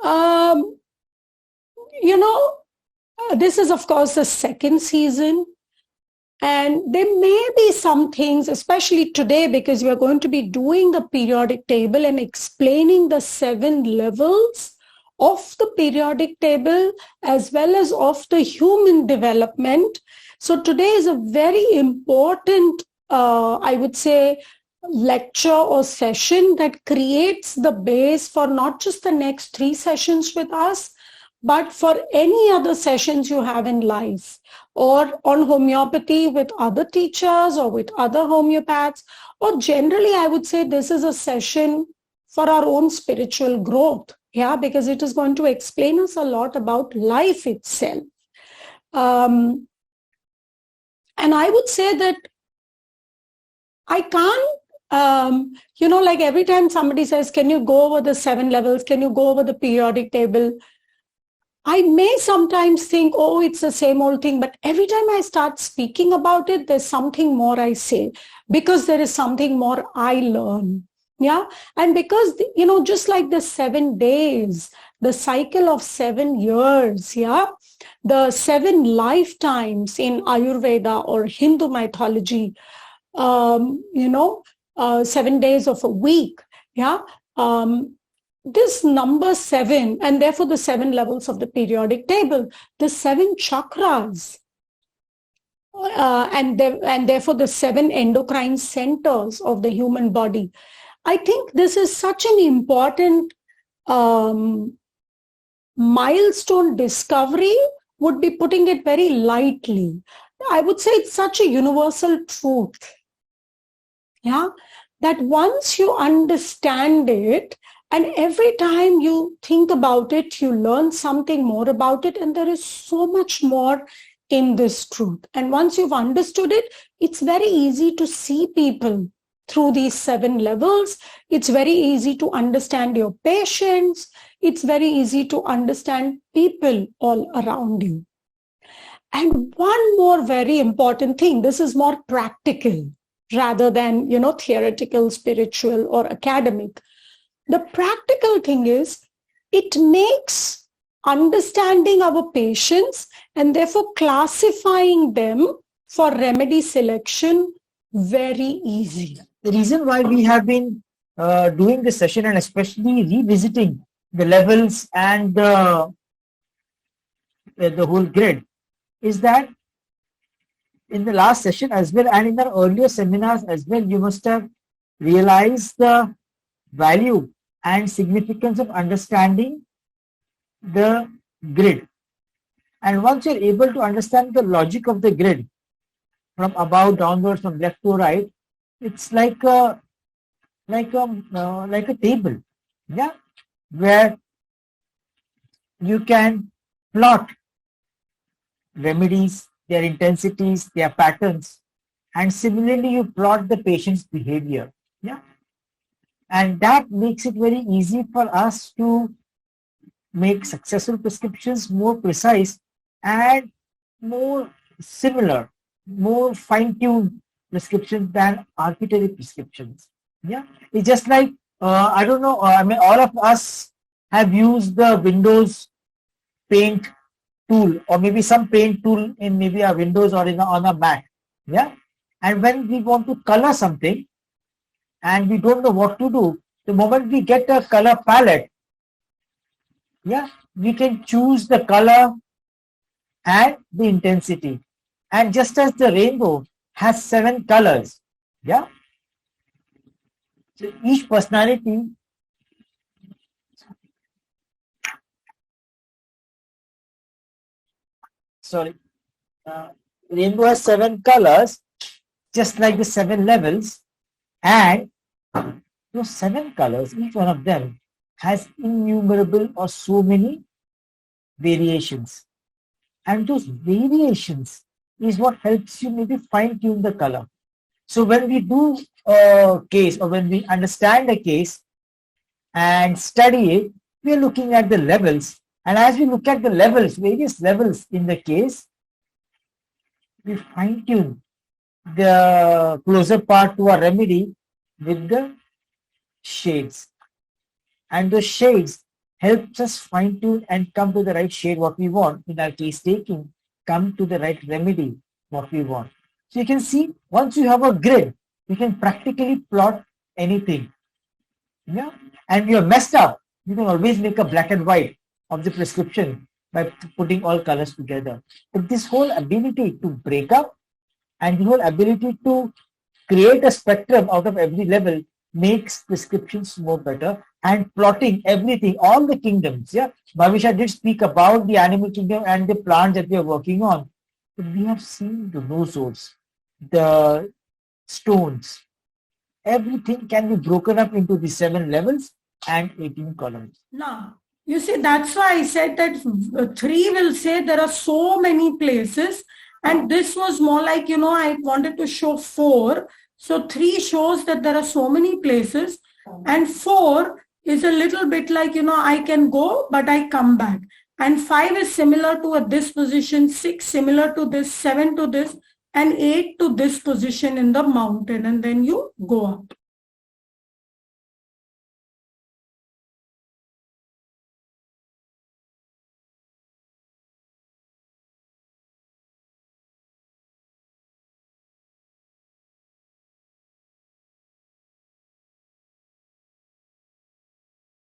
Um, you know, this is, of course, the second season. And there may be some things, especially today, because we are going to be doing the periodic table and explaining the 7 levels of the periodic table as well as of the human development. So today is a very important, I would say, lecture or session that creates the base for not just the next 3 sessions with us, but for any other sessions you have in life, or on homeopathy with other teachers or with other homeopaths, or generally, I would say this is a session for our own spiritual growth. Yeah, because it is going to explain us a lot about life itself. And I would say that I can't, like every time somebody says, can you go over the 7 levels? Can you go over the periodic table? I may sometimes think, oh, it's the same old thing. But every time I start speaking about it, there's something more I say because there is something more I learn. Yeah. And because, just like the 7 days, the cycle of 7 years, yeah, the 7 lifetimes in Ayurveda or Hindu mythology, 7 days of a week. Yeah. This number 7, and therefore the 7 levels of the periodic table, the 7 chakras, and therefore the 7 endocrine centers of the human body. I think this is such an important milestone discovery, would be putting it very lightly. I would say it's such a universal truth. Yeah, that once you understand it, and every time you think about it, you learn something more about it, and there is so much more in this truth. And once you've understood it, it's very easy to see people through these 7 levels. It's very easy to understand your patients. It's very easy to understand people all around you. And one more very important thing, this is more practical rather than, theoretical, spiritual, or academic. The practical thing is it makes understanding our patients and therefore classifying them for remedy selection very easy. The reason why we have been doing this session and especially revisiting the levels and the whole grid is that in the last session as well and in the earlier seminars as well, you must have realized the value and significance of understanding the grid. And once you're able to understand the logic of the grid from above downwards, from left to right, it's like a table, yeah, where you can plot remedies, their intensities, their patterns, and similarly you plot the patient's behavior. Yeah, and that makes it very easy for us to make successful prescriptions more precise and more similar, more fine-tuned prescriptions than arbitrary prescriptions. Yeah, it's just like I don't know. I mean, all of us have used the Windows Paint tool, or maybe some paint tool in maybe a Windows or on a Mac. Yeah, and when we want to color something and we don't know what to do, the moment we get a color palette, yeah, we can choose the color and the intensity. And just as the rainbow has 7 colors, yeah, so each personality rainbow has 7 colors, just like the 7 levels, and those 7 colors, each one of them has innumerable or so many variations, and those variations is what helps you maybe fine tune the color. So when we do a case, or when we understand a case and study it, we are looking at the levels, and as we look at the levels, various levels in the case, we fine tune the closer part to our remedy with the shades, and the shades helps us fine tune and come to the right shade what we want. In our case taking, come to the right remedy what we want. So you can see once you have a grid, you can practically plot anything. Yeah, and you're messed up. You can always make a black and white of the prescription by putting all colors together. But this whole ability to break up and the whole ability to create a spectrum out of every level makes prescriptions more better, and plotting everything, all the kingdoms. Yeah, Bhavisha did speak about the animal kingdom and the plants that we are working on. But we have seen the nosodes, the stones, everything can be broken up into the 7 levels and 18 columns. Now, you see, that's why I said that 3 will say there are so many places, and this was more like, I wanted to show 4. So 3 shows that there are so many places, and 4 is a little bit like, I can go, but I come back. And 5 is similar to this position, 6 similar to this, 7 to this, and 8 to this position in the mountain, and then you go up.